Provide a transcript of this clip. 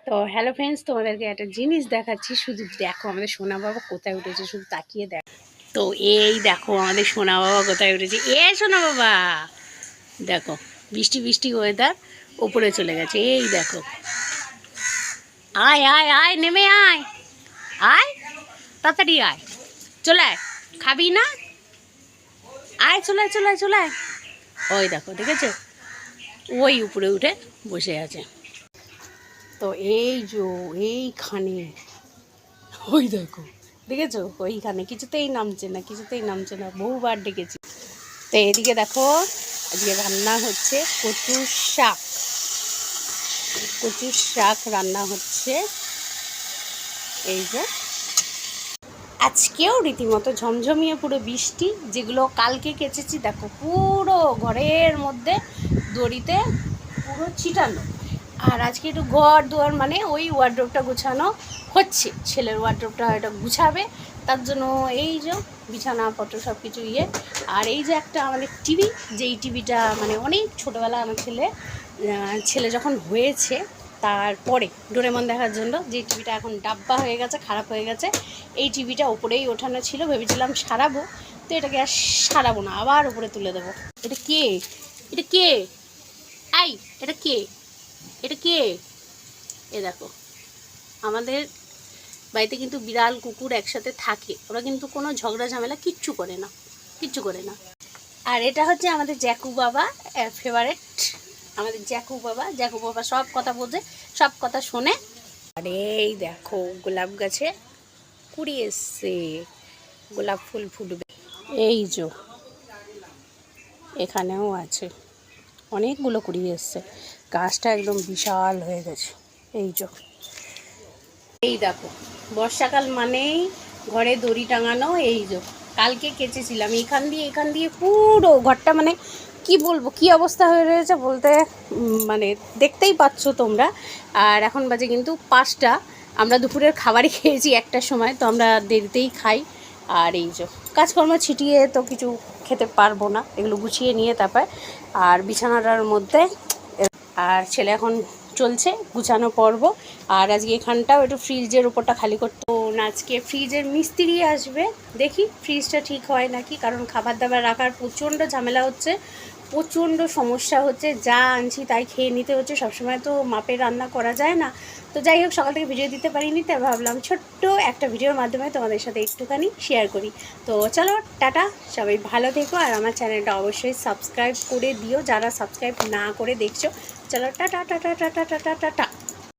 তো hello friends, তোমাদেরকে একটা জিনিস দেখাচ্ছি। শুধু দেখো আমাদের সোনা বাবা কোথায় উঠেছে, শুধু তাকিয়ে দেখো। তো এই দেখো আমাদের সোনা বাবা কোথায় উঠেছে। সোনা বাবা দেখো, বৃষ্টি বৃষ্টি ওয়েদার, ওপরে চলে গেছে। এই দেখো, আয় আয় আয়, নেমে আয়, আয় তাড়াতাড়ি আয়, চলে আয়, খাবি না? আয়, চলে আয় চলে আয় চলে আয়। ওই দেখো, দেখেছো, ওই উপরে উঠে বসে আছে। তো এই এইখানে, ওই দেখো, দেখেছো, ওইখানে কিছুতেই নামছে না, বহুবার ডেকেছি। তো এদিকে দেখো, আজকে রান্না হচ্ছে কচুর শাক রান্না হচ্ছে। এই যে আজকেও রীতিমতো ঝমঝমিয়ে পুরো বৃষ্টি, যেগুলো কালকে কেচেছি দেখো পুরো ঘরের মধ্যে দড়িতে পুরো ছিটানো। আর আজকে একটু ঘর দুয়ার মানে ওই ওয়ার্ড্রোবটা গুছানো হচ্ছে, ছেলের ওয়ার্ড্রোবটা হয়তো গুছাবে, তার জন্য এই যে বিছানাপত্র সব কিছু আর এই যে একটা আমাদের টিভি, যেই টিভিটা মানে অনেক ছোটোবেলা আমার ছেলে যখন হয়েছে তারপরে ডোরেমন দেখার জন্য যে টিভিটা এখন ডাব্বা হয়ে গেছে, খারাপ হয়ে গেছে, এই টিভিটা ওপরেই ওঠানো ছিল। ভেবেছিলাম সারাবো, তো এটাকে আর সারাবো না, আবার উপরে তুলে দেবো। এটা কে? এটা কে? আই, এটা কে? এটা কে? এ দেখো, আমাদের বাড়িতে কিন্তু বিড়াল কুকুর একসাথে থাকে, ওরা কিন্তু কোনো ঝগড়া ঝামেলা কিচ্ছু করে না। আর এটা হচ্ছে আমাদের জ্যাকু বাবা, ফেভারেট আমাদের জ্যাকু বাবা সব কথা বোঝে, সব কথা শোনে। আর এই দেখো, গোলাপ গাছে কুড়ি এসছে, গোলাপ ফুল ফুটবে। এই যে এখানেও আছে, অনেকগুলো কুড়ি এসছে, গাছটা একদম বিশাল হয়ে গেছে। এই দেখো, বর্ষাকাল মানেই ঘরে দড়ি টাঙানো। এই যে কালকে কেচেছিলাম, এখান দিয়ে পুরো ঘরটা মানে কি বলবো, কি অবস্থা হয়ে রয়েছে বলতে, মানে দেখতেই পাচ্ছ তোমরা। আর এখন বাজে কিন্তু 5টা, আমরা দুপুরের খাবারই খেয়েছি 1টার সময়, তো আমরা দেরিতেই খাই। আর এই যে কাজকর্ম ছিটিয়ে তো কিছু খেতে পারবো না, এগুলো গুছিয়ে নিয়ে তারপর আর বিছানাটার মধ্যে। আর ছেলে এখন চলছে গুছানো পর্ব। আর আজকে এখানটাও একটু ফ্রিজের উপরটা খালি করতে, আজকে ফ্রিজের মিস্ত্রি আসবে, দেখি ফ্রিজটা ঠিক হয় নাকি, কারণ খাবার দাবার রাখার প্রচণ্ড ঝামেলা হচ্ছে, প্রচণ্ড সমস্যা হচ্ছে, যা আনছি তাই খেয়ে নিতে হচ্ছে, সবসময় তো মাপে রান্না করা যায় না। তো যাই হোক, সকাল থেকে ভিডিও দিতে পারিনি, তাই ভাবলাম ছোট্ট একটা ভিডিওর মাধ্যমে তোমাদের সাথে একটুখানি শেয়ার করি। তো চলো টাটা, সবাই ভালো থেকো, আর আমার চ্যানেলটা অবশ্যই সাবস্ক্রাইব করে দিও যারা সাবস্ক্রাইব না করে দেখছো। চলো tata tata tata tata tata.